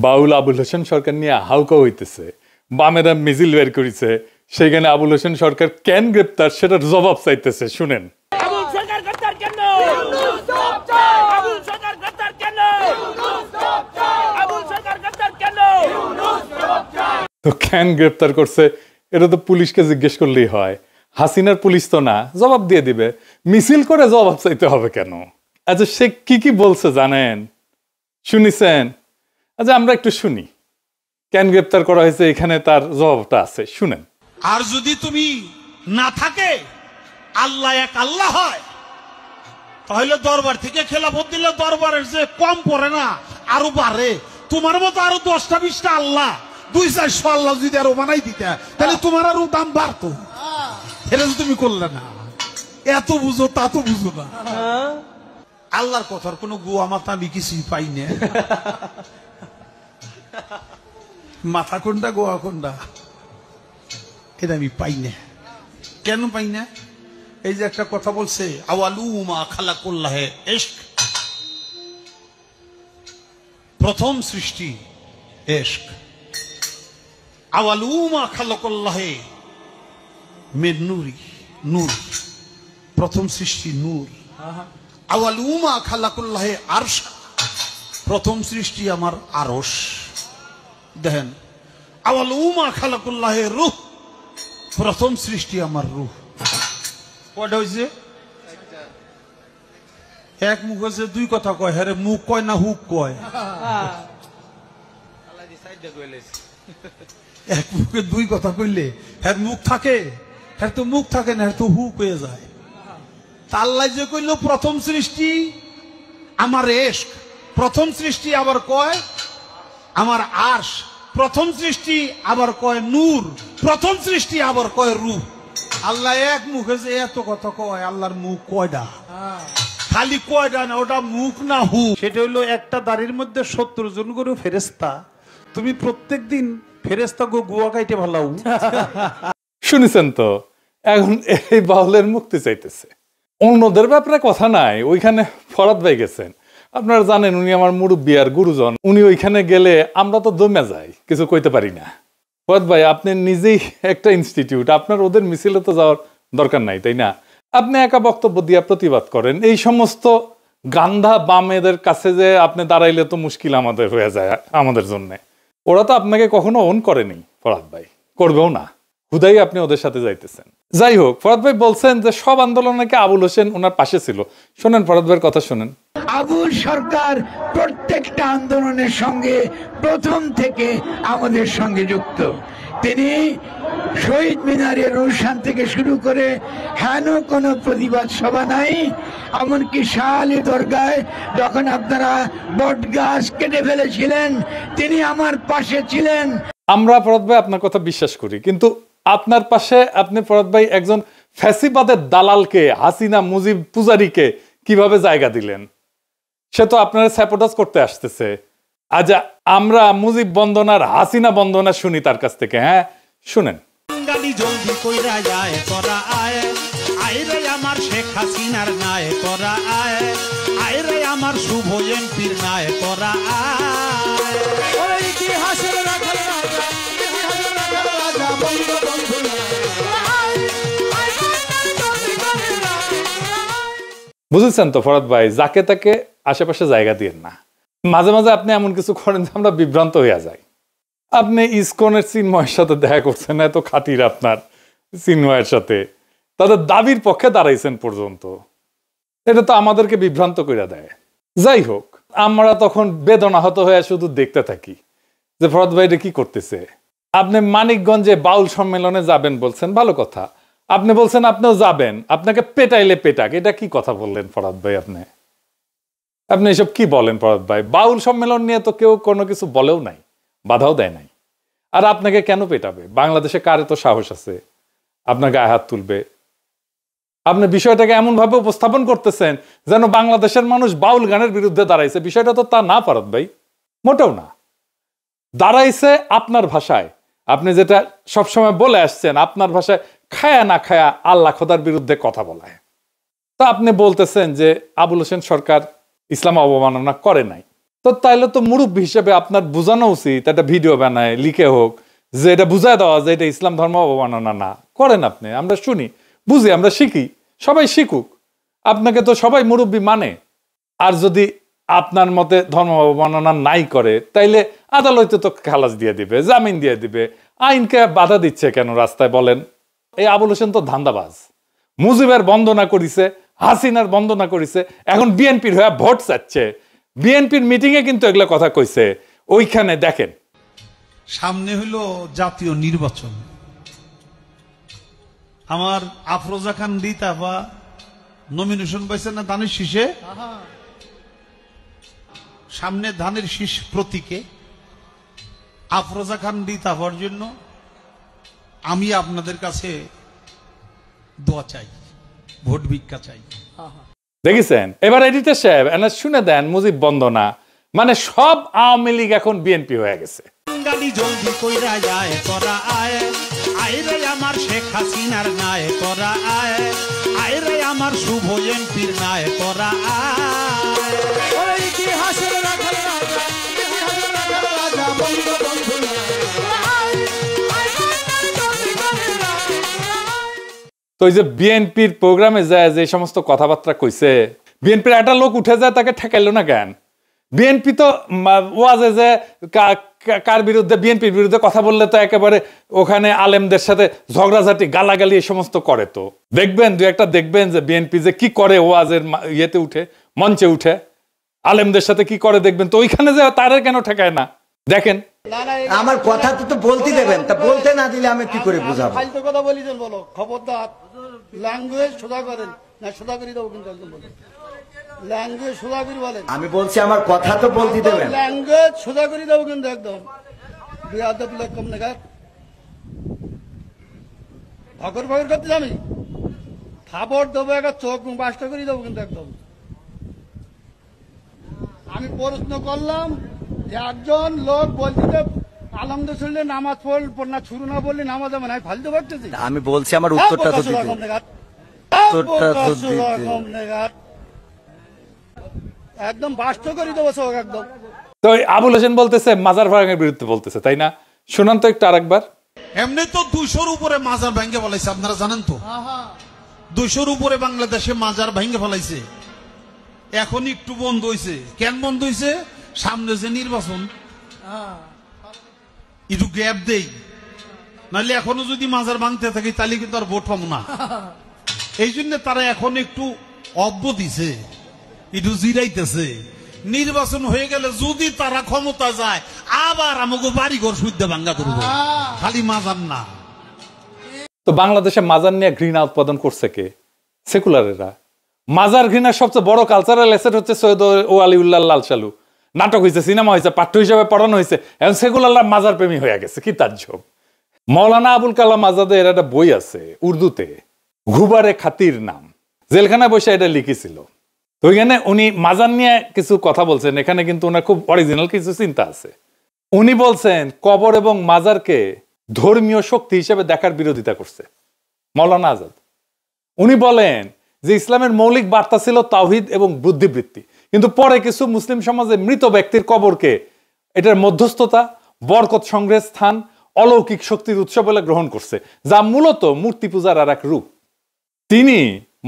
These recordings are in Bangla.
বাউল আবুল হোসেন সরকার নিয়ে হাউকা হইতেছে, বামেরা মিছিল বের করেছে, সেখানে আবুল হোসেন সরকার কেন গ্রেপ্তার সেটার জবাব চাইতেছে। শুনেন। তো কেন গ্রেপ্তার করছে এটা তো পুলিশকে জিজ্ঞেস করলেই হয়। হাসিনার পুলিশ তো না, জবাব দিয়ে দিবে। মিছিল করে জবাব চাইতে হবে কেন? আচ্ছা সে কি বলছে জানেন? শুনিছেন? আচ্ছা আমরা একটু শুনি কেন গ্রেপ্তার করা হয়েছে, এখানে তার জবাবটা আছে, শুনেন। আর যদি তুমি না থাকে আল্লাহ এক আল্লাহ হয়, তাহলে দরবার থেকে খেলাফত দিলে দরবারের যে কম পড়ে না আরো বাড়ে। তোমার মতো আরো 10টা 20টা আল্লাহ 200-400 আল্লাহ যদি আরো বানাই দিতে, তাহলে তোমার আরো দাম বাড়তো। এটা তুমি করলে না, এত বুঝো তা তো বুঝো না। আল্লাহর কথার কোনো গোয়া মাথা আমি কিছুই পাই না। মাথা কোনটা গোয়া কোনটা এটা আমি পাই না। কেন পাই না? এই যে একটা কথা বলছে, আওয়ালুমা খালাকুল্লাহে ইশক, প্রথম সৃষ্টি ইশক। আওয়ালুমা খালাকুল্লাহে মিন নূরি, নূর, প্রথম সৃষ্টি নূর। আওয়ালুমা খালাকুল্লাহে আরশ, প্রথম সৃষ্টি আমার আরশ। দেখেন, আওয়ালুমা খালাকুল্লাহে রূহ, প্রথম সৃষ্টি আমার রূহ। কয়টা হয়েছে? এক মুখ হয়েছে, দুই কথা কয়। হ্যাঁ, মুখ কয় না হুক কয়? এক মুখে দুই কথা কইলে হ্যাঁ মুখ থাকে, হ্যাঁ তো মুখ থাকে না, হ্যাঁ তো হুক হয়ে যায়। আল্লাহ যে কইল প্রথম সৃষ্টি আমার ইশক, প্রথম সৃষ্টি আবার কয় আমার আরশ, প্রথম সৃষ্টি আবার কয় নূর, প্রথম সৃষ্টি আবার কয় রূহ। আল্লাহ এক মুখে যে এত কথা কয়, আল্লাহর মুখ কয়টা? খালি কয়টা না, ওটা মুখ না হুক। সেটা হইলো একটা দাড়ির মধ্যে 70 জন করে ফেরেশতা। তুমি প্রত্যেকদিন ফেরেশতা গোয়া খাইতে ভালাও। শুনেছেন তো? এখন এই বাউলের মুক্তি চাইতেছে, অন্যদের ব্যাপারে কথা নাই। ওইখানে ফরাদ ভাই গেছেন, আপনারা জানেন উনি আমার মুরব্বী আর গুরুজন। উনি ওইখানে গেলে আমরা তো দমে যাই, কিছু কইতে পারি না। ফরাদ ভাই আপনি নিজেই একটা ইনস্টিটিউট, আপনার ওদের মিছিলে তো যাওয়ার দরকার নাই, তাই না? আপনি একা বক্তব্য দিয়ে প্রতিবাদ করেন। এই সমস্ত গান্ধা বামেদের কাছে যে আপনি দাঁড়াইলে তো মুশকিল আমাদের হয়ে যায়, আমাদের জন্য। ওরা তো আপনাকে কখনো অন করেনি ফরাদ ভাই, করবেও না। হুদাই আপনি ওদের সাথে যাইতেছেন। যাই হোক, ফরাদ ভাই বলছেন যে সব আন্দোলন নাকি আবুল হোসেন ওনার পাশে ছিল। শোনেন ফরাদ ভাইয়ের কথা শোনেন। আবুল সরকার প্রত্যেকটা আন্দোলনের সঙ্গে প্রথম থেকে আমাদের সঙ্গে যুক্ত। তিনি শহীদ মিনারের অনুষ্ঠান থেকে শুরু করে হেন কোনো প্রতিবাদ সভা নাই, এমনকি শাহ আলী দরগায় যখন আপনারা বট গাছ কেটে ফেলেছিলেন তিনি আমার পাশে ছিলেন। আমরা ফরাদ ভাই আপনার কথা বিশ্বাস করি, কিন্তু আপনার পাশে আপনি ফরাদ ভাই একজন ফ্যাসিবাদের দালালকে, হাসিনা মুজিব পূজারীকে কিভাবে জায়গা দিলেন? সে তো আপনারা স্যাপোটাস করতে আসতেছে। আজ আমরা মুজিব বন্দনার হাসিনা বন্দনা শুনি তার কাছ থেকে। হ্যাঁ শুনেন। জলদি কইরা যায় তোরা আয়, আইরে আমার শেখ হাসিনার নাই তোরা আয়, আইরে আমার শুভ এমপির নাই তোরা আয়। ওই ইতিহাসের রাখাল রাজা, ইতিহাসের রাখাল রাজা বঙ্গবন্ধু। বুঝেছেন তো ফরাদ ভাই, যাকে তাকে আশেপাশে জায়গা দিয়েন না। মাঝে মাঝে আপনি এমন কিছু করেন যে আমরা বিভ্রান্ত হইয়া যাই। আপনি ইসকনের চিন্ময়ের সাথে দেখা করছেন, এত খাতির আপনার চিন্ময়ের সাথে, তাদের দাবির পক্ষে দাঁড়াইছেন পর্যন্ত। এটা তো আমাদেরকে বিভ্রান্ত করে দেয়। যাই হোক, আমরা তখন বেদনাহত হয়ে শুধু দেখতে থাকি যে ফরাদ ভাই এটা কি করতেছে। আপনি মানিকগঞ্জে বাউল সম্মেলনে যাবেন বলছেন, ভালো কথা। আপনি বলছেন আপনিও যাবেন, আপনাকে পেটাইলে পেটাক, এটা কি কথা বললেন ফরাদ ভাই? আপনি এসব কি বলেন ফরাদ ভাই? বাউল সম্মেলন নিয়ে তো কেউ কোনো কিছু বলেও নাই, বাধাও দেয় নাই। আর আপনাকে কেন পেটাবে? বাংলাদেশে কার এত সাহস আছে আপনার গায়ে হাত তুলবে? আপনি বিষয়টাকে এমন ভাবে উপস্থাপন করতেছেন যেন বাংলাদেশের মানুষ বাউল গানের বিরুদ্ধে দাঁড়াইছে। বিষয়টা তো তা না ফরাদ ভাই, মোটেও না। দাঁড়াইছে আপনার ভাষায়, আপনি যেটা সবসময় বলে আসছেন, আপনার ভাষায় খায়া না খায়া আল্লাহ খোদার বিরুদ্ধে কথা বলায়। তা আপনি বলতেছেন যে আবুল হোসেন সরকার ইসলাম অবমাননা করে নাই। তো তাইলে তো মুরব্বী হিসেবে আপনার বোঝানো উচিত, একটা ভিডিও বানায় লিখে হোক, যে এটা বুঝায় দেওয়া যে এটা ইসলাম ধর্ম অবমাননা না করেন আপনি, আমরা শুনি বুঝি, আমরা শিখি, সবাই শিখুক। আপনাকে তো সবাই মুরব্বী মানে। আর যদি আপনার মতে ধর্ম অবমাননা নাই করে, তাইলে আদালতে তো খালাস দিয়ে দিবে, জামিন দিয়ে দিবে। আইনকে বাধা দিচ্ছে কেন রাস্তায় বলেন? এই আবুল হোসেন তো ধান্দাবাজ। মুজিবের বন্দনা করিছে, হাসিনার বন্দনা করিছে, এখন বিএনপির হয়ে ভোট চাচ্ছে। বিএনপির মিটিং এ কিন্তু এগুলো কথা কইছে। ওইখানে দেখেন, সামনে হইল জাতীয় নির্বাচন। আমার আফরোজা খান রিতাফা নমিনেশন পাইছে না ধানের শীষে, সামনে ধানের শীষ প্রতীকে আফরোজা খান রিতাফার জন্য আমি আপনাদের কাছে দোয়া চাই, ভোট ভিক্ষা চাই। দেখেছেন? এবার এডিটর সাহেব এনা শুনে দেন মুজিব বন্দনা। মানে সব আওয়ামী লীগ এখন বিএনপি হয়ে গেছে। গালি জলদি কইরা যায় তোরা আয়, আয় রে আমার শেখ হাসিনার নাই তোরা আয়, আয় রে আমার শুভ এমপির নাই তোরা আয়। ওই ইতিহাসের রাখাল রাজা, ইতিহাসের রাখাল রাজা বঙ্গবন্ধু তো ওই যে বিএনপির প্রোগ্রামে যায় যে সমস্ত কথাবার্তা কইছে, বিএনপির একটা লোক উঠে যায়, তাকে ঠেকাইলো না কেন? বিএনপি তো ওয়াজে যে কার বিরুদ্ধে, বিএনপির বিরুদ্ধে কথা বললে তো একেবারে ওখানে আলেমদের সাথে ঝগড়াঝাটি গালাগালি এই সমস্ত করে। তো দেখবেন দু একটা দেখবেন যে বিএনপি যে কি করে ওয়াজের ইয়েতে উঠে, মঞ্চে উঠে আলেমদের সাথে কি করে দেখবেন। তো ওইখানে যে তারা কেন ঠেকায় না দেখেন। আমার কথা তো বলতে দেবেন, তা বলতে না দিলে আমি কি করে বুঝাবো? ফালতু কথা বলিছেন, বলো খবরদার। ল্যাঙ্গুয়েজ সোজা করেন না, সোজা করে দেবো কিন্তু একদম বলেন। ল্যাঙ্গুয়েজ সোজা করে বলেন। আমি বলছি আমার কথা তো বলতে দেবেন। ল্যাঙ্গুয়েজ সোজা করে দেবো কিন্তু একদম। বিয়াদব লোক কম লেখা ভগর ভগর করতে আমি থাপড় দেবো, একটা চোখ বাসটা করে দেবো কিন্তু একদম। আমি প্রশ্ন করলাম যে একজন লোক বলছে আলমদের শুনলে নামাজ পড় না, শুরু না বললে নামাজ হবে না, ফালতু ভাবতেছি। আমি বলছি আমার উত্তরটা তো দিতে। একদম বাস্ত করে দেবো সব একদম। তো আবুল হোসেন বলতেছে মাজার ভাঙার বিরুদ্ধে বলতেছে, তাই না? শুনান তো একটু আরেকবার। এমনি তো 200-র উপরে মাজার ভেঙে ফেলাইছে, আপনারা জানেন তো। 200-র উপরে বাংলাদেশে মাজার ভেঙে ফেলাইছে। এখন একটু বন্ধ হয়েছে। কেন বন্ধ হয়েছে? সামনে যে নির্বাচন, একটু গ্যাপ দেই, নাহলে এখনো যদি মাজার ভাঙতে থাকে তাহলে কিন্তু আর ভোট পাবো না। এই জন্য তারা এখন একটু অব্য দিছে, একটু জিরাইতেছে। নির্বাচন হয়ে গেলে যদি তারা ক্ষমতা যায়, আবার আমাকে বাড়িঘর সুদ্ধা ভাঙ্গা করবো, খালি মাজার না। তো বাংলাদেশে মাজার নিয়ে ঘৃণা উৎপাদন করছে কে? সেকুলারেরা। মাজার ঘৃণার সবচেয়ে বড় কালচারাল এসেট হচ্ছে সৈয়দ ও আলিউল্লাহ লাল সালু। নাটক হয়েছে, সিনেমা হয়েছে, পাঠ্য হিসাবে পড়ানো হয়েছে, এখন সেকুলাররা মাজার প্রেমী হয়ে গেছে। কি তাজ্জব! মৌলানা আবুল কালাম আজাদের একটা বই আছে উর্দুতে, ঘুবারে খাতির নাম, জেলখানায় বসে এটা লিখেছিল। তো ওইখানে উনি মাজার নিয়ে কিছু কথা বলছেন। এখানে কিন্তু ওনার খুব অরিজিনাল কিছু চিন্তা আছে। উনি বলছেন কবর এবং মাজারকে ধর্মীয় শক্তি হিসেবে দেখার বিরোধিতা করছে মৌলানা আজাদ। উনি বলেন যে ইসলামের মৌলিক বার্তা ছিল তাওহীদ এবং বুদ্ধিবৃত্তি, কিন্তু পরে কিছু মুসলিম সমাজে মৃত ব্যক্তির কবরকে এটার মধ্যস্থতা, বরকত সংগ্রহের স্থান, অলৌকিক শক্তির উৎস বলে গ্রহণ করছে, যা মূলত মূর্তি পূজার আর এক রূপ। তিনি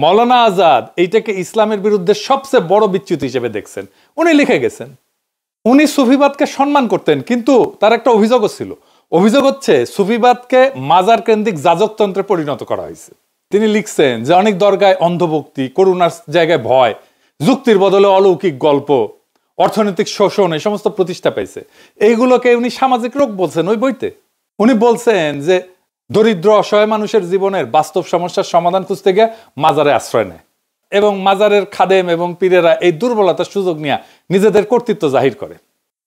মৌলানা আজাদ এইটাকে ইসলামের বিরুদ্ধে সবচেয়ে বড় বিচ্যুতি হিসেবে দেখছেন। উনি লিখে গেছেন উনি সুফিবাদকে সম্মান করতেন, কিন্তু তার একটা অভিযোগও ছিল। অভিযোগ হচ্ছে সুফিবাদকে মাজার কেন্দ্রিক যাজকতন্ত্রে পরিণত করা হয়েছে। তিনি লিখছেন যে অনেক দরগায় অন্ধভক্তি, করুণার জায়গায় ভয়, যুক্তির বদলে অলৌকিক গল্প, অর্থনৈতিক শোষণ এই সমস্ত প্রতিষ্ঠা পাইছে। এইগুলোকে উনি সামাজিক রোগ বলছেন ওই বইতে। উনি বলছেন যে দরিদ্র অসহায় মানুষের জীবনের বাস্তব সমস্যার সমাধান খুঁজতে গিয়ে মাজারে আশ্রয় নেয়, এবং মাজারের খাদেম এবং পীরেরা এই দুর্বলতার সুযোগ নিয়ে নিজেদের কর্তৃত্ব জাহির করে।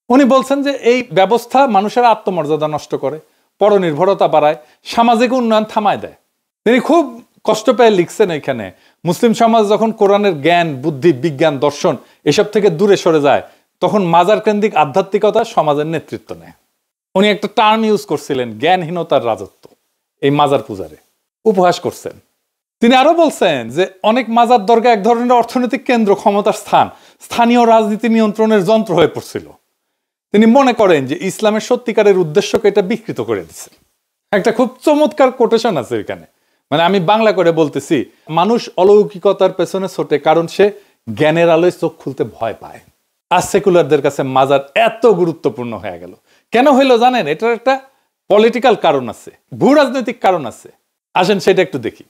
উনি বলছেন যে এই ব্যবস্থা মানুষের আত্মমর্যাদা নষ্ট করে, পরনির্ভরতা বাড়ায়, সামাজিক উন্নয়ন থামায় দেয়। তিনি খুব কষ্ট পেয়ে লিখছেন এখানে মুসলিম সমাজ যখন কোরআনের জ্ঞান, বুদ্ধি, বিজ্ঞান, দর্শন এসব থেকে দূরে সরে যায়, তখন মাজার কেন্দ্রিক আধ্যাত্মিকতা সমাজের নেতৃত্ব নেয়। উনি একটা টার্ম ইউজ করছিলেন, জ্ঞানহীনতার রাজত্ব, এই মাজার পূজারে উপহাস করছেন। তিনি আরো বলছেন যে অনেক মাজার দরগা এক ধরনের অর্থনৈতিক কেন্দ্র, ক্ষমতার স্থান, স্থানীয় রাজনীতি নিয়ন্ত্রণের যন্ত্র হয়ে পড়ছিল। তিনি মনে করেন যে ইসলামের সত্যিকারের উদ্দেশ্যকে এটা বিকৃত করে দিচ্ছে। একটা খুব চমৎকার কোটেশন আছে এখানে, মানে আমি বাংলা করে বলতেছি, মানুষ অলৌকিকতার পেছনে ছোটে কারণ সে জ্ঞানের আলোয় চোখ খুলতে ভয় পায়। আর সেকুলারদের কাছে মাজার এত গুরুত্বপূর্ণ হয়ে গেল কেন হইলো জানেন? এটার একটা পলিটিক্যাল কারণ আছে, ভূ রাজনৈতিক কারণ আছে। আসেন সেটা একটু দেখি।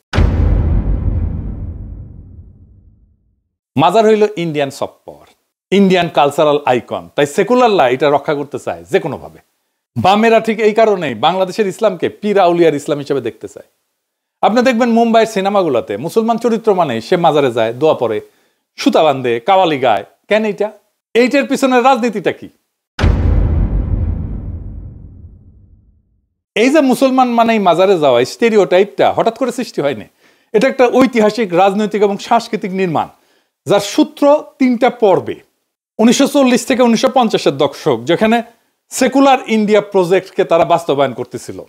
মাজার হইল Indian soft power, Indian cultural icon, তাই সেকুলাররা এটা রক্ষা করতে চায় যে কোনো ভাবে। বামেরা ঠিক এই কারণেই বাংলাদেশের ইসলামকে পীর আউলিয়ার ইসলাম হিসেবে দেখতে চায়। আপনি দেখবেন মুম্বাইয়ের সিনেমাগুলোতে মুসলমান চরিত্র মানে সে মাজারে যায়, দোয়া পড়ে, সুতা বান্ধে, কাওয়ালি গায়। কেন এইটার পিছনের রাজনীতিটা কি? এই যে মুসলমান মানেই মাজারে যাওয়া স্টেরিওটাইপটা হঠাৎ করে সৃষ্টি হয়নি। এটা একটা ঐতিহাসিক, রাজনৈতিক এবং সাংস্কৃতিক নির্মাণ, যার সূত্র 3টা পর্বে। 1940 থেকে 1950-এর দশক, যেখানে সেকুলার ইন্ডিয়া প্রজেক্টকে তারা বাস্তবায়ন করতেছিল।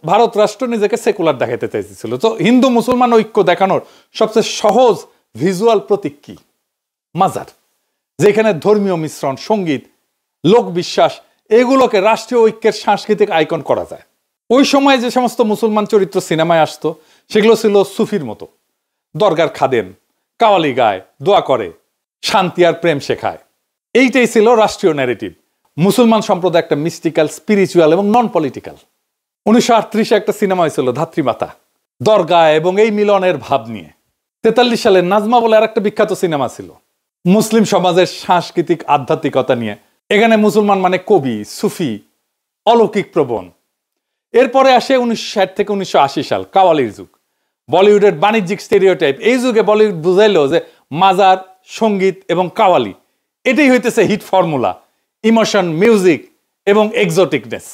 ভারত রাষ্ট্র নিজেকে সেকুলার দেখাতে চাইছিল। তো হিন্দু মুসলমান ঐক্য দেখানোর সবচেয়ে সহজ ভিজুয়াল প্রতীক কি? মাজার, যেখানে ধর্মীয় মিশ্রণ, সঙ্গীত, লোকবিশ্বাস এগুলোকে রাষ্ট্রীয় ঐক্যের সাংস্কৃতিক আইকন করা যায়। ওই সময় যে সমস্ত মুসলমান চরিত্র সিনেমায় আসতো সেগুলো ছিল সুফির মতো, দরগার খাদেম, কাওয়ালি গায়, দোয়া করে, শান্তি আর প্রেম শেখায়। এইটাই ছিল রাষ্ট্রীয় ন্যারেটিভ। মুসলমান সম্প্রদায় একটা মিস্টিক্যাল, স্পিরিচুয়াল এবং নন পলিটিক্যাল। 1938-এ একটা সিনেমা হয়েছিল ধাত্রীমাতা, দরগা এবং এই মিলনের ভাব নিয়ে। 43 সালে নাজমা বলে আর একটা বিখ্যাত সিনেমা ছিল মুসলিম সমাজের সাংস্কৃতিক আধ্যাত্মিকতা নিয়ে। এখানে মুসলমান মানে কবি, সুফি, অলৌকিক প্রবণ। এরপরে আসে 1960 থেকে 1980 সাল, কাওয়ালির যুগ, বলিউডের বাণিজ্যিক স্টেরিওটাইপ। এই যুগে বলিউড বুঝাইলো যে মাজার, সঙ্গীত এবং কাওয়ালি এটাই হইতেছে হিট ফর্মুলা, ইমোশন, মিউজিক এবং এক্সোটিকনেস।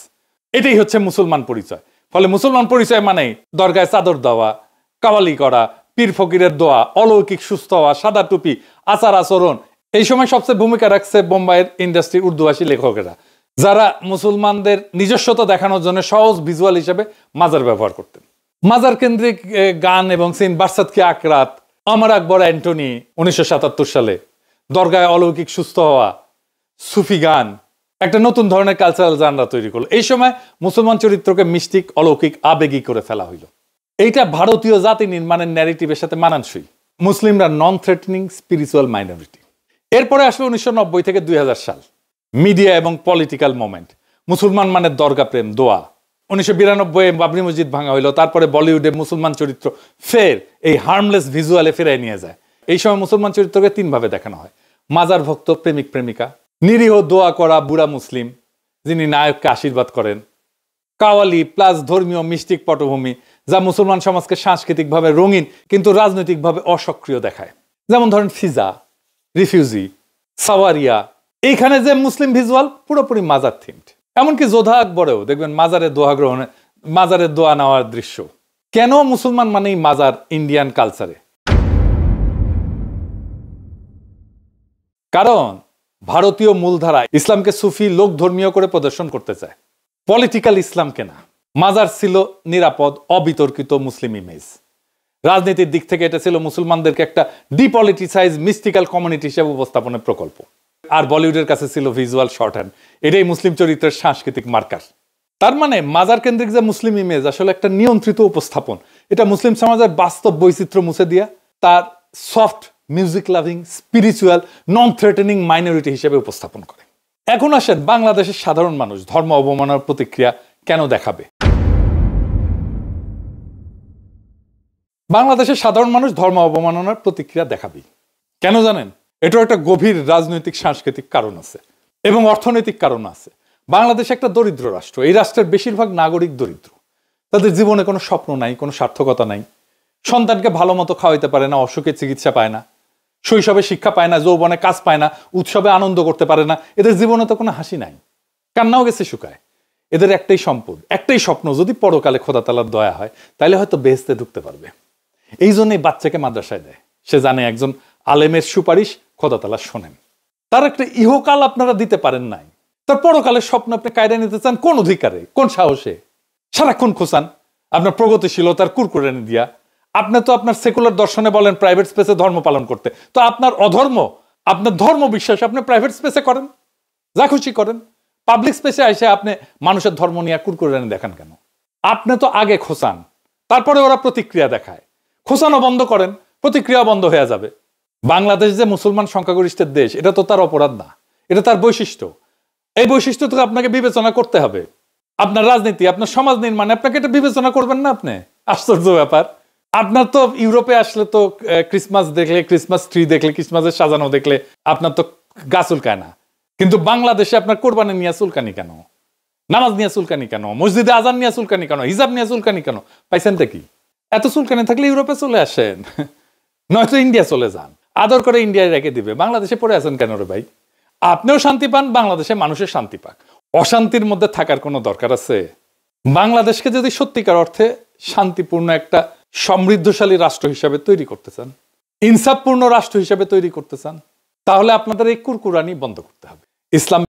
এটাই হচ্ছে মুসলমান পরিচয়। ফলে মুসলমান পরিচয় মানে দরগায় চাদর দেওয়া, কাওয়ালি করা, পীর ফকিরের দোয়া, অলৌকিক সুস্থ হওয়া, সাদা টুপি, আচার আচরণ। এই সময় সবচেয়ে ভূমিকা রাখছে বোম্বাইয়ের ইন্ডাস্ট্রির উর্দুভাষী লেখকেরা, যারা মুসলমানদের নিজস্বতা দেখানোর জন্য সহজ ভিজুয়াল হিসেবে মাজার ব্যবহার করতেন। মাজার কেন্দ্রিক গান এবং সিন, বারসাত কি আকরাত, আমার আকবর অ্যান্টনি 1977 সালে, দরগায় অলৌকিক সুস্থ হওয়া, সুফি গান একটা নতুন ধরনের কালচারাল জানরা তৈরি করলো। এই সময় মুসলমান চরিত্রকে মিস্টিক, অলৌকিক, আবেগী করে ফেলা হইল। এইটা ভারতীয় জাতি নির্মাণের ন্যারেটিভের সাথে মানানসই। মুসলিমরা নন থ্রেটনিং স্পিরিচুয়াল মাইনরিটি। এরপরে আসবে 1990 থেকে 2000 সাল, মিডিয়া এবং পলিটিক্যাল মোমেন্ট। মুসলমান মানে দরগা প্রেম, দোয়া। 1992-এ বাবরি মসজিদ ভাঙা হইল। তারপরে বলিউডে মুসলমান চরিত্র ফের এই হার্মলেস ভিজুয়ালে ফেরাই নিয়ে যায়। এই সময় মুসলমান চরিত্রকে 3 ভাবে দেখানো হয়: মাজার ভক্ত, প্রেমিক প্রেমিকা, নিরীহ দোয়া করা বুড়া মুসলিম যিনি নায়ককে আশীর্বাদ করেন, কাওয়ালি প্লাস ধর্মীয় মিস্টিক পটভূমি, যা মুসলমান সমাজকে সাংস্কৃতিকভাবে রঙিন কিন্তু রাজনৈতিকভাবে অসক্রিয় দেখায়। যেমন ধরেন ফিজা, রিফিউজি, সাওয়ারিয়া। এইখানে যে মুসলিম ভিজুয়াল পুরোপুরি মাজার থিমড। এমনকি যোধা আকবরেও দেখবেন মাজারের দোয়া গ্রহণে, মাজারের দোয়া নেওয়ার দৃশ্য। কেন মুসলমান মানেই মাজার ইন্ডিয়ান কালচারে? কারণ ভারতীয় মূলধারা ইসলামকে সুফি, লোক ধর্মীয় করে প্রদর্শন করতে চায়, পলিটিক্যাল ইসলামকে না। মাজার ছিল নিরাপদ, অবিতর্কিত মুসলিম ইমেজ। রাজনীতির দিক থেকে এটা ছিল মুসলমানদেরকে একটা ডিপলিটিসাইজ, মিস্টিক্যাল কমিউনিটি হিসেবে উপস্থাপনের প্রকল্প। আর বলিউডের কাছে ছিল ভিজুয়াল শর্টহ্যান্ড। এটাই মুসলিম চরিত্রের সাংস্কৃতিক মার্কার। তার মানে মাজার কেন্দ্রিক যে মুসলিম ইমেজ আসলে একটা নিয়ন্ত্রিত উপস্থাপন। এটা মুসলিম সমাজের বাস্তব বৈচিত্র্য মুছে দিয়া তার সফট, মিউজিক লাভিং, স্পিরিচুয়াল, নন থ্রেটেনিং মাইনরিটি হিসেবে উপস্থাপন করে। এখন আসেন বাংলাদেশের সাধারণ মানুষ ধর্ম অবমাননার প্রতিক্রিয়া কেন দেখাবে? বাংলাদেশের সাধারণ মানুষ ধর্ম অবমাননার প্রতিক্রিয়া দেখাবে কেন জানেন? এটার একটা গভীর রাজনৈতিক, সাংস্কৃতিক কারণ আছে এবং অর্থনৈতিক কারণ আছে। বাংলাদেশ একটা দরিদ্র রাষ্ট্র। এই রাষ্ট্রের বেশিরভাগ নাগরিক দরিদ্র। তাদের জীবনে কোনো স্বপ্ন নাই, কোনো সার্থকতা নাই। সন্তানকে ভালো মতো খাওয়াইতে পারে না, অসুখে চিকিৎসা পায় না, শৈশবে শিক্ষা পায় না, যৌবনে কাজ পায় না, উৎসবে আনন্দ করতে পারে না। এদের জীবনে তো কোনো হাসি নাই, কান্নাও গেছে শুকায়। এদের একটাই সম্পদ, একটাই স্বপ্ন, যদি পরকালে খোদা তাআলার দয়া হয় তাহলে হয়তো বেহেশতে ঢুকতে পারবে। এই জন্যই বাচ্চাকে মাদ্রাসায় দেয়। সে জানে একজন আলেমের সুপারিশ খোদা তাআলা শোনেন। তার একটা ইহকাল আপনারা দিতে পারেন নাই, তার পরকালের স্বপ্ন আপনি কায়রা নিতে চান কোন অধিকারে, কোন সাহসে? সারাক্ষণ খোঁচান আপনার প্রগতিশীলতার কুরকুরানি দিয়া। আপনি তো আপনার সেকুলার দর্শনে বলেন প্রাইভেট স্পেসে ধর্ম পালন করতে, তো আপনার অধর্ম আপনার ধর্ম বিশ্বাস আপনি প্রাইভেট স্পেসে করেন, যা খুশি করেন। পাবলিক স্পেসে এসে আপনি মানুষের ধর্ম নিয়ে কুরকুরানি দেখান কেন? আপনি তো আগে খোঁচান, তারপরে ওরা প্রতিক্রিয়া দেখায়। খোঁচানো বন্ধ করেন, প্রতিক্রিয়া বন্ধ হয়ে যাবে। বাংলাদেশ যে মুসলমান সংখ্যাগরিষ্ঠের দেশ, এটা তো তার অপরাধ না, এটা তার বৈশিষ্ট্য। এই বৈশিষ্ট্য তো আপনাকে বিবেচনা করতে হবে। আপনার রাজনীতি, আপনার সমাজ নির্মাণে আপনাকে এটা বিবেচনা করবেন না আপনি? আশ্চর্য ব্যাপার। আপনার তো ইউরোপে আসলে তো ক্রিসমাস দেখলে, ক্রিসমাস ট্রি দেখলে, ক্রিসমাসের সাজানো দেখলে আপনার তো গা চুলকায় না। কিন্তু বাংলাদেশে আপনার কোরবানি নিয়ে চুলকানি কেন? নামাজ নিয়ে চুলকানি কেন? মসজিদে আজান নিয়ে চুলকানি কেন? হিজাব নিয়ে চুলকানি কেন? পাইছেনটা কি? এত চুলকানি থাকলে ইউরোপে চলে আসেন, নয়তো ইন্ডিয়া চলে যান। আদর করে ইন্ডিয়ায় রেখে দিবে। বাংলাদেশে পড়ে আছেন কেন রে ভাই? আপনিও শান্তি পান, বাংলাদেশে মানুষের শান্তি পাক। অশান্তির মধ্যে থাকার কোনো দরকার আছে? বাংলাদেশকে যদি সত্যিকার অর্থে শান্তিপূর্ণ একটা সমৃদ্ধশালী রাষ্ট্র হিসাবে তৈরি করতে চান, ইনসাফপূর্ণ রাষ্ট্র হিসাবে তৈরি করতে চান, তাহলে আপনাদের এই কুরকুরানি বন্ধ করতে হবে। ইসলাম